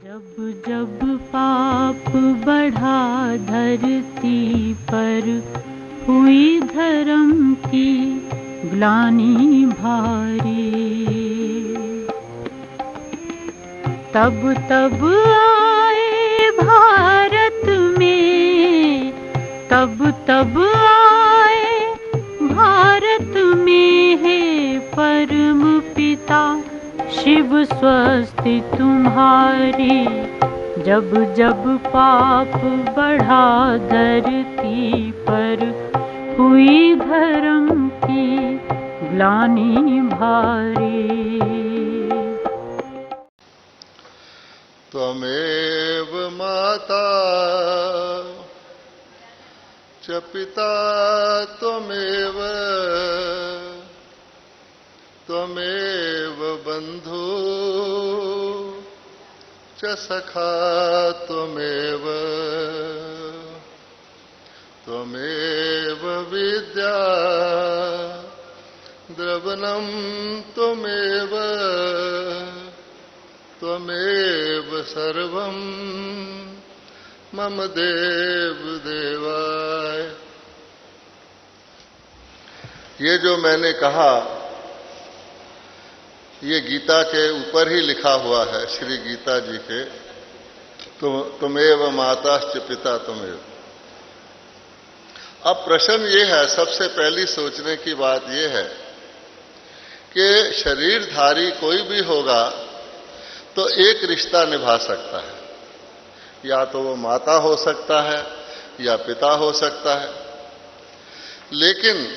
जब जब पाप बढ़ा धरती पर, हुई धर्म की ग्लानि भारी। तब तब आए भारत में, तब तब आए भारत में, हे परम पिता शिव स्वस्ति तुम्हारी। जब जब पाप बढ़ा धरती पर, हुई धर्म की ग्लानि भारी। त्वमेव माता च पिता त्वमेव, त्वमेव बन्धु च सखा त्वमेव, त्वमेव विद्या द्रवणं त्वमेव, त्वमेव सर्वं मम देव देवाय। ये जो मैंने कहा ये गीता के ऊपर ही लिखा हुआ है, श्री गीता जी के, तुमेव माताश्च पिता तुमेव। अब प्रश्न ये है, सबसे पहली सोचने की बात ये है कि शरीरधारी कोई भी होगा तो एक रिश्ता निभा सकता है, या तो वो माता हो सकता है या पिता हो सकता है, लेकिन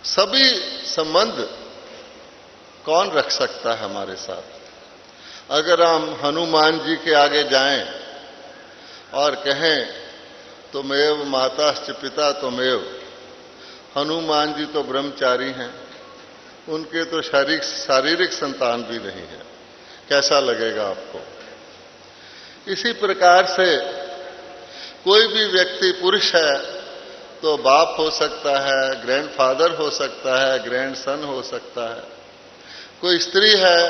सभी संबंध कौन रख सकता है हमारे साथ? अगर हम हनुमान जी के आगे जाएं और कहें तुमेव माताश्च पिता तुमेव, हनुमान जी तो ब्रह्मचारी हैं, उनके तो शारीरिक संतान भी नहीं है, कैसा लगेगा आपको? इसी प्रकार से कोई भी व्यक्ति पुरुष है तो बाप हो सकता है, ग्रैंडफादर हो सकता है, ग्रैंडसन हो सकता है। कोई स्त्री है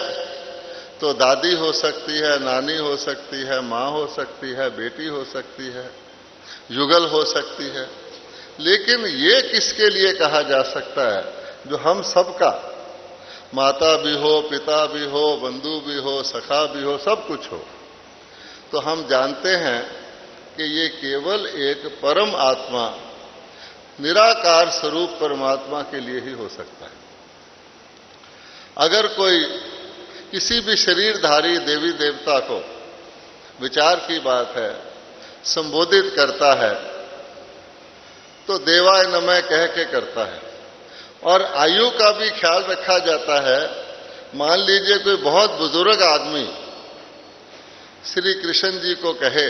तो दादी हो सकती है, नानी हो सकती है, माँ हो सकती है, बेटी हो सकती है, युगल हो सकती है। लेकिन ये किसके लिए कहा जा सकता है? जो हम सबका, माता भी हो, पिता भी हो, बंधु भी हो, सखा भी हो, सब कुछ हो। तो हम जानते हैं कि ये केवल एक परम आत्मा, निराकार स्वरूप परमात्मा के लिए ही हो सकता है। अगर कोई किसी भी शरीरधारी देवी देवता को, विचार की बात है, संबोधित करता है तो देवाय नमः कह के करता है, और आयु का भी ख्याल रखा जाता है। मान लीजिए कोई बहुत बुजुर्ग आदमी श्री कृष्ण जी को कहे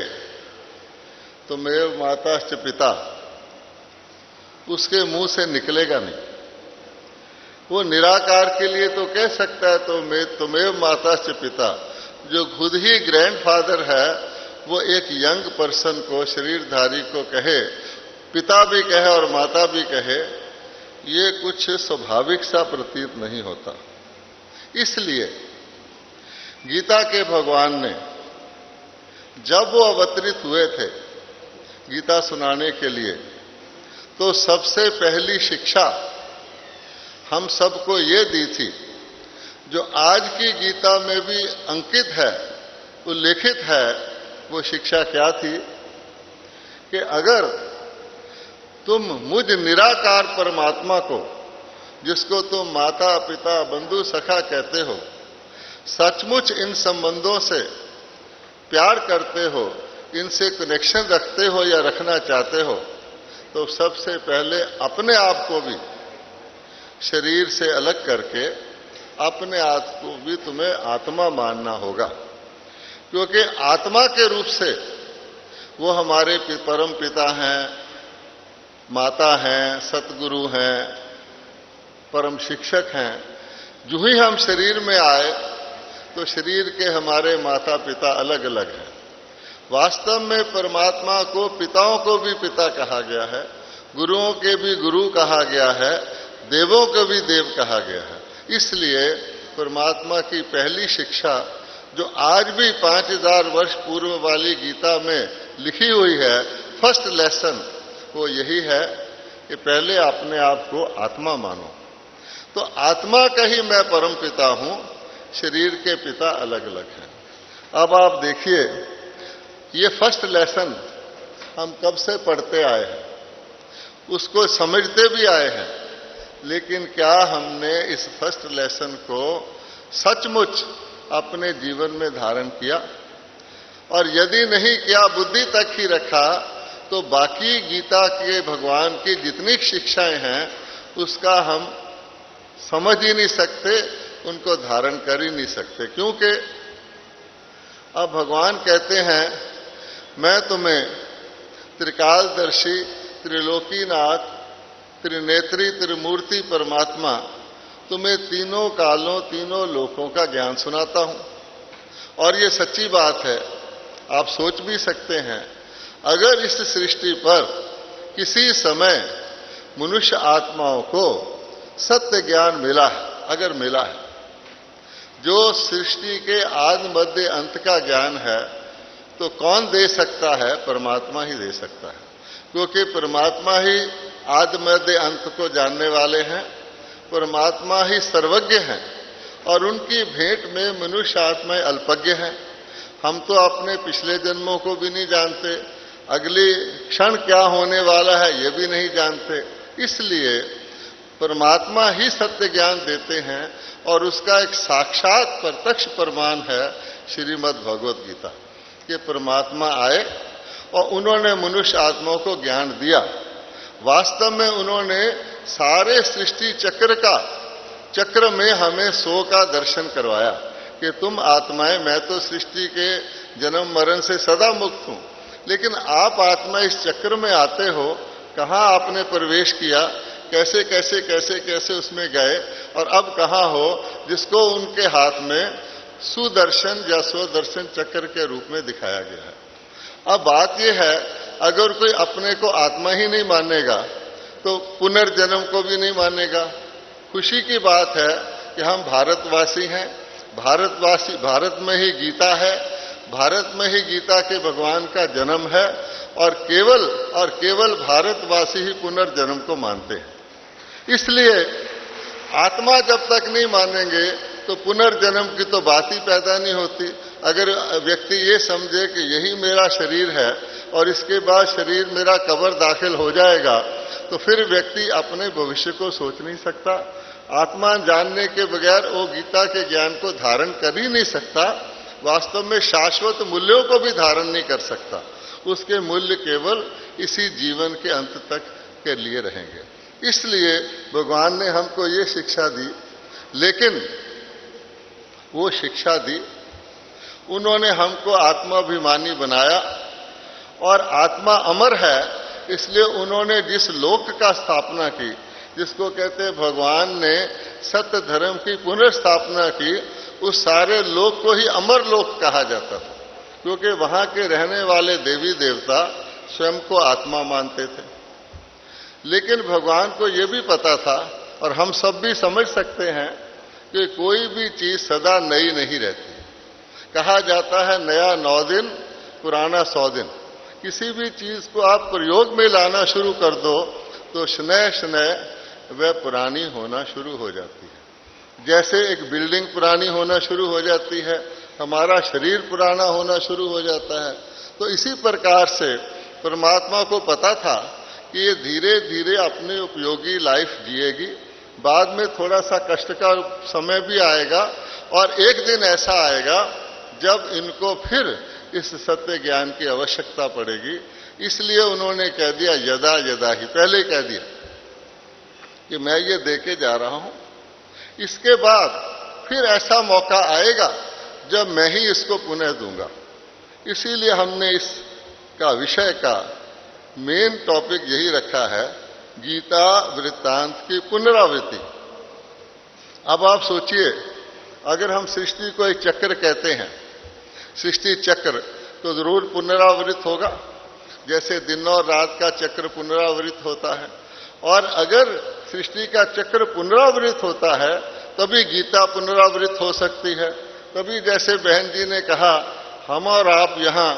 तुमेव माताश्च पिता, उसके मुंह से निकलेगा नहीं। वो निराकार के लिए तो कह सकता है तो तुमेव माताश्च पिता। जो खुद ही ग्रैंडफादर है वो एक यंग पर्सन को, शरीरधारी को कहे, पिता भी कहे और माता भी कहे, ये कुछ स्वाभाविक सा प्रतीत नहीं होता। इसलिए गीता के भगवान ने जब वो अवतरित हुए थे गीता सुनाने के लिए, तो सबसे पहली शिक्षा हम सबको ये दी थी, जो आज की गीता में भी अंकित है, उल्लेखित है। वो शिक्षा क्या थी कि अगर तुम मुझ निराकार परमात्मा को, जिसको तुम माता पिता बंधु सखा कहते हो, सचमुच इन संबंधों से प्यार करते हो, इनसे कनेक्शन रखते हो या रखना चाहते हो, तो सबसे पहले अपने आप को भी शरीर से अलग करके अपने आप को भी तुम्हें आत्मा मानना होगा। क्योंकि आत्मा के रूप से वो हमारे परम पिता हैं, माता हैं, सतगुरु हैं, परम शिक्षक हैं। जो ही हम शरीर में आए तो शरीर के हमारे माता पिता अलग अलग हैं। वास्तव में परमात्मा को, पिताओं को भी पिता कहा गया है, गुरुओं के भी गुरु कहा गया है, देवों को भी देव कहा गया है। इसलिए परमात्मा की पहली शिक्षा जो आज भी 5000 वर्ष पूर्व वाली गीता में लिखी हुई है, फर्स्ट लेसन वो यही है कि पहले अपने आप को आत्मा मानो। तो आत्मा का ही मैं परम पिता हूं, शरीर के पिता अलग अलग हैं। अब आप देखिए, ये फर्स्ट लेसन हम कब से पढ़ते आए हैं, उसको समझते भी आए हैं, लेकिन क्या हमने इस फर्स्ट लेसन को सचमुच अपने जीवन में धारण किया? और यदि नहीं किया, बुद्धि तक ही रखा, तो बाकी गीता के भगवान की जितनी शिक्षाएं हैं उसका हम समझ ही नहीं सकते, उनको धारण कर ही नहीं सकते। क्योंकि अब भगवान कहते हैं, मैं तुम्हें त्रिकालदर्शी, त्रिलोकीनाथ, त्रिनेत्री, त्रिमूर्ति परमात्मा, तुम्हें तीनों कालों, तीनों लोकों का ज्ञान सुनाता हूं। और ये सच्ची बात है, आप सोच भी सकते हैं, अगर इस सृष्टि पर किसी समय मनुष्य आत्माओं को सत्य ज्ञान मिला है, अगर मिला है, जो सृष्टि के आदि मध्य अंत का ज्ञान है, तो कौन दे सकता है? परमात्मा ही दे सकता है। क्योंकि परमात्मा ही आदि मध्य अंत को जानने वाले हैं, परमात्मा ही सर्वज्ञ हैं, और उनकी भेंट में मनुष्य आत्माएं अल्पज्ञ हैं। हम तो अपने पिछले जन्मों को भी नहीं जानते, अगली क्षण क्या होने वाला है ये भी नहीं जानते। इसलिए परमात्मा ही सत्य ज्ञान देते हैं, और उसका एक साक्षात प्रत्यक्ष प्रमाण है श्रीमद् भगवत गीता, कि परमात्मा आए और उन्होंने मनुष्य आत्माओं को ज्ञान दिया। वास्तव में उन्होंने सारे सृष्टि चक्र में हमें 100 का दर्शन करवाया कि तुम आत्माएं, मैं तो सृष्टि के जन्म मरण से सदा मुक्त हूं, लेकिन आप आत्मा इस चक्र में आते हो, कहाँ आपने प्रवेश किया, कैसे कैसे कैसे कैसे उसमें गए, और अब कहाँ हो, जिसको उनके हाथ में सुदर्शन या स्वदर्शन चक्र के रूप में दिखाया गया है। अब बात यह है, अगर कोई अपने को आत्मा ही नहीं मानेगा तो पुनर्जन्म को भी नहीं मानेगा। खुशी की बात है कि हम भारतवासी हैं, भारत में ही गीता है, भारत में ही गीता के भगवान का जन्म है, और केवल भारतवासी ही पुनर्जन्म को मानते हैं। इसलिए आत्मा जब तक नहीं मानेंगे तो पुनर्जन्म की तो बात ही पैदा नहीं होती। अगर व्यक्ति ये समझे कि यही मेरा शरीर है और इसके बाद शरीर मेरा कब्र दाखिल हो जाएगा, तो फिर व्यक्ति अपने भविष्य को सोच नहीं सकता। आत्मा जानने के बगैर वो गीता के ज्ञान को धारण कर ही नहीं सकता, वास्तव में शाश्वत मूल्यों को भी धारण नहीं कर सकता। उसके मूल्य केवल इसी जीवन के अंत तक के लिए रहेंगे। इसलिए भगवान ने हमको ये शिक्षा दी, लेकिन वो शिक्षा दी, उन्होंने हमको आत्माभिमानी बनाया, और आत्मा अमर है, इसलिए उन्होंने जिस लोक का स्थापना की, जिसको कहते हैं भगवान ने सत्य धर्म की पुनर्स्थापना की, उस सारे लोक को ही अमर लोक कहा जाता था, क्योंकि वहां के रहने वाले देवी देवता स्वयं को आत्मा मानते थे। लेकिन भगवान को यह भी पता था, और हम सब भी समझ सकते हैं, कि कोई भी चीज सदा नई नहीं रहती। कहा जाता है नया 9 दिन, पुराना 100 दिन। किसी भी चीज को आप प्रयोग में लाना शुरू कर दो तो शनय शनय वह पुरानी होना शुरू हो जाती है। जैसे एक बिल्डिंग पुरानी होना शुरू हो जाती है, हमारा शरीर पुराना होना शुरू हो जाता है। तो इसी प्रकार से परमात्मा को पता था कि ये धीरे धीरे अपनी उपयोगी लाइफ जिएगी, बाद में थोड़ा सा कष्ट का समय भी आएगा, और एक दिन ऐसा आएगा जब इनको फिर इस सत्य ज्ञान की आवश्यकता पड़ेगी। इसलिए उन्होंने कह दिया यदा यदा ही, पहले कह दिया कि मैं ये देके जा रहा हूं, इसके बाद फिर ऐसा मौका आएगा जब मैं ही इसको पुनः दूंगा। इसीलिए हमने इसका विषय का मेन टॉपिक यही रखा है, गीता वृत्तांत की पुनरावृत्ति। अब आप सोचिए, अगर हम सृष्टि को एक चक्र कहते हैं, सृष्टि चक्र, तो जरूर पुनरावृत्त होगा, जैसे दिन और रात का चक्र पुनरावृत्त होता है। और अगर सृष्टि का चक्र पुनरावृत्त होता है तभी गीता पुनरावृत्त हो सकती है। तभी जैसे बहन जी ने कहा, हम और आप यहाँ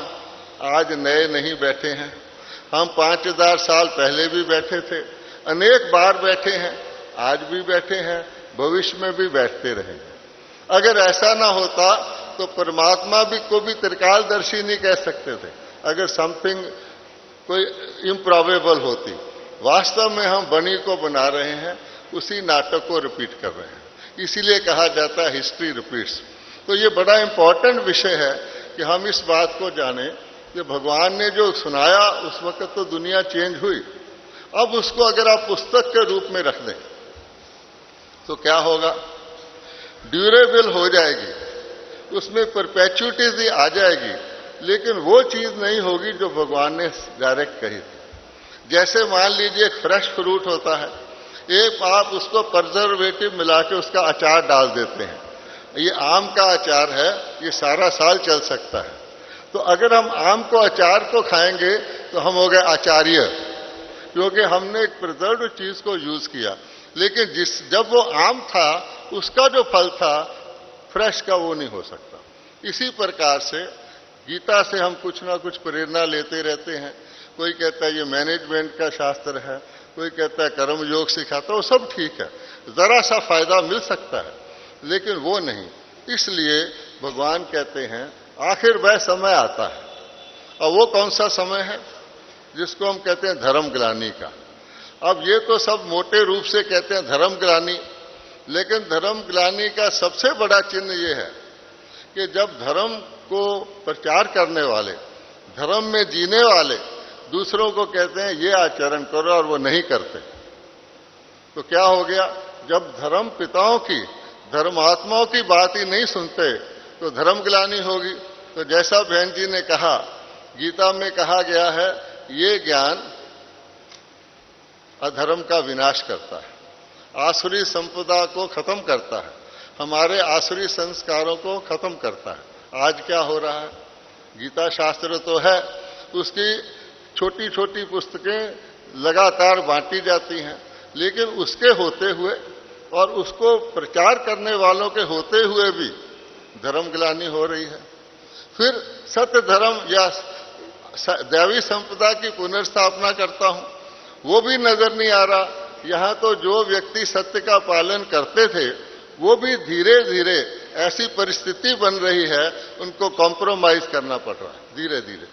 आज नए नहीं बैठे हैं, हम 5000 साल पहले भी बैठे थे, अनेक बार बैठे हैं, आज भी बैठे हैं, भविष्य में भी बैठते रहेंगे। अगर ऐसा ना होता तो परमात्मा भी को भी त्रिकालदर्शी नहीं कह सकते थे, अगर समथिंग कोई इम्प्रॉबेबल होती। वास्तव में हम बनी को बना रहे हैं, उसी नाटक को रिपीट कर रहे हैं, इसीलिए कहा जाता है हिस्ट्री रिपीट्स। तो ये बड़ा इंपॉर्टेंट विषय है कि हम इस बात को जानें कि भगवान ने जो सुनाया उस वक्त तो दुनिया चेंज हुई, अब उसको अगर आप पुस्तक के रूप में रख दें तो क्या होगा, ड्यूरेबल हो जाएगी, उसमें परपेचुइटी आ जाएगी, लेकिन वो चीज नहीं होगी जो भगवान ने डायरेक्ट कही थी। जैसे मान लीजिए एक फ्रेश फ्रूट होता है, एक आप उसको प्रिजर्वेटिव मिला के उसका अचार डाल देते हैं, ये आम का अचार है, ये सारा साल चल सकता है। तो अगर हम आम को अचार को खाएंगे तो हम हो गए आचार्य, क्योंकि हमने एक प्रिजर्व चीज को यूज किया। लेकिन जब वो आम था उसका जो फल था फ्रेश का, वो नहीं हो सकता। इसी प्रकार से गीता से हम कुछ ना कुछ प्रेरणा लेते रहते हैं। कोई कहता है ये मैनेजमेंट का शास्त्र है, कोई कहता है कर्म योग सिखाता, वो सब ठीक है, जरा सा फायदा मिल सकता है, लेकिन वो नहीं। इसलिए भगवान कहते हैं आखिर वह समय आता है, और वो कौन सा समय है जिसको हम कहते हैं धर्म ग्लानि का। अब ये तो सब मोटे रूप से कहते हैं धर्म ग्लानि, लेकिन धर्म ग्लानि का सबसे बड़ा चिन्ह ये है कि जब धर्म को प्रचार करने वाले, धर्म में जीने वाले दूसरों को कहते हैं ये आचरण करो और वो नहीं करते, तो क्या हो गया, जब धर्म पिताओं की, धर्मात्माओं की बात ही नहीं सुनते तो धर्म ग्लानि होगी। तो जैसा बहन जी ने कहा, गीता में कहा गया है ये ज्ञान अधर्म का विनाश करता है, आसुरी संपदा को खत्म करता है, हमारे आसुरी संस्कारों को खत्म करता है। आज क्या हो रहा है, गीता शास्त्र तो है, उसकी छोटी छोटी पुस्तकें लगातार बांटी जाती हैं, लेकिन उसके होते हुए और उसको प्रचार करने वालों के होते हुए भी धर्म ग्लानि हो रही है। फिर सत्य धर्म या दैवी संपदा की पुनर्स्थापना करता हूं, वो भी नजर नहीं आ रहा। यहां तो जो व्यक्ति सत्य का पालन करते थे वो भी धीरे धीरे ऐसी परिस्थिति बन रही है, उनको कॉम्प्रोमाइज करना पड़ रहा है धीरे धीरे।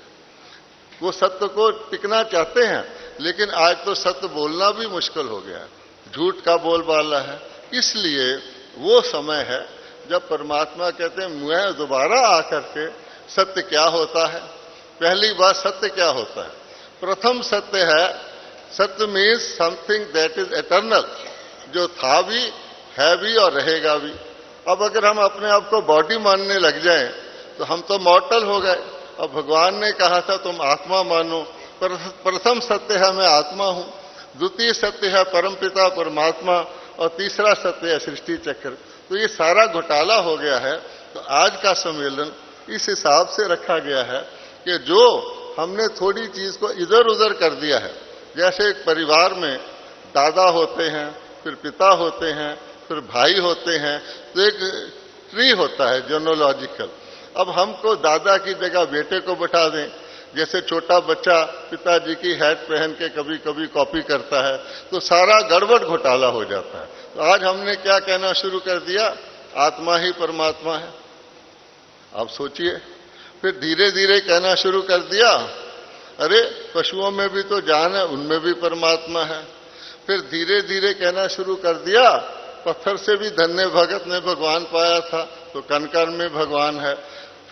वो सत्य को टिकना चाहते हैं, लेकिन आज तो सत्य बोलना भी मुश्किल हो गया है, झूठ का बोलबाला है। इसलिए वो समय है जब परमात्मा कहते हैं मैं दोबारा आकर के सत्य क्या होता है। पहली बात, सत्य क्या होता है? प्रथम सत्य है, सत्य means something that is eternal, जो था भी, है भी और रहेगा भी। अब अगर हम अपने आप को बॉडी मानने लग जाएं तो हम तो मॉर्टल हो गए। अब भगवान ने कहा था तुम आत्मा मानो, प्रथम सत्य है मैं आत्मा हूं, द्वितीय सत्य है परमपिता परमात्मा, और तीसरा सत्य है सृष्टि चक्र। तो ये सारा घोटाला हो गया है। तो आज का सम्मेलन इस हिसाब से रखा गया है कि जो हमने थोड़ी चीज को इधर उधर कर दिया है, जैसे एक परिवार में दादा होते हैं, फिर पिता होते हैं, फिर भाई होते हैं, तो एक ट्री होता है जोनोलॉजिकल। अब हमको दादा की जगह बेटे को बैठा दें, जैसे छोटा बच्चा पिताजी की हैट पहन के कभी कभी कॉपी करता है, तो सारा गड़बड़ घोटाला हो जाता है। तो आज हमने क्या कहना शुरू कर दिया, आत्मा ही परमात्मा है। अब सोचिए, फिर धीरे धीरे कहना शुरू कर दिया अरे पशुओं में भी तो जान है, उनमें भी परमात्मा है। फिर धीरे धीरे कहना शुरू कर दिया पत्थर से भी धन्य भगत ने भगवान पाया था, तो कण कण में भगवान है।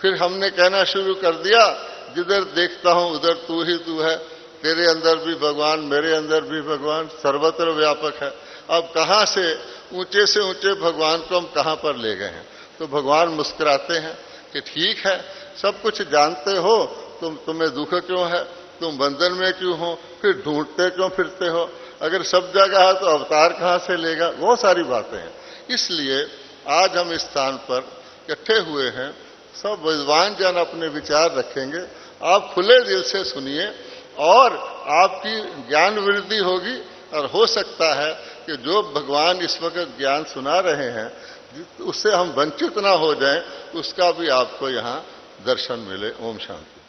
फिर हमने कहना शुरू कर दिया जिधर देखता हूं उधर तू ही तू है, तेरे अंदर भी भगवान, मेरे अंदर भी भगवान, सर्वत्र व्यापक है। अब कहां से ऊंचे भगवान को हम कहां पर ले गए हैं। तो भगवान मुस्कुराते हैं कि ठीक है, सब कुछ जानते हो, तुम्हें दुख क्यों है, तुम बंधन में क्यों हो, फिर ढूंढते क्यों फिरते हो, अगर सब जगह है तो अवतार कहां से लेगा, बहुत सारी बातें हैं। इसलिए आज हम इस स्थान पर इकट्ठे हुए हैं, सब विद्वान जन अपने विचार रखेंगे, आप खुले दिल से सुनिए और आपकी ज्ञान वृद्धि होगी। और हो सकता है कि जो भगवान इस वक्त ज्ञान सुना रहे हैं, उससे हम वंचित ना हो जाएं, उसका भी आपको यहाँ दर्शन मिले। ओम शांति।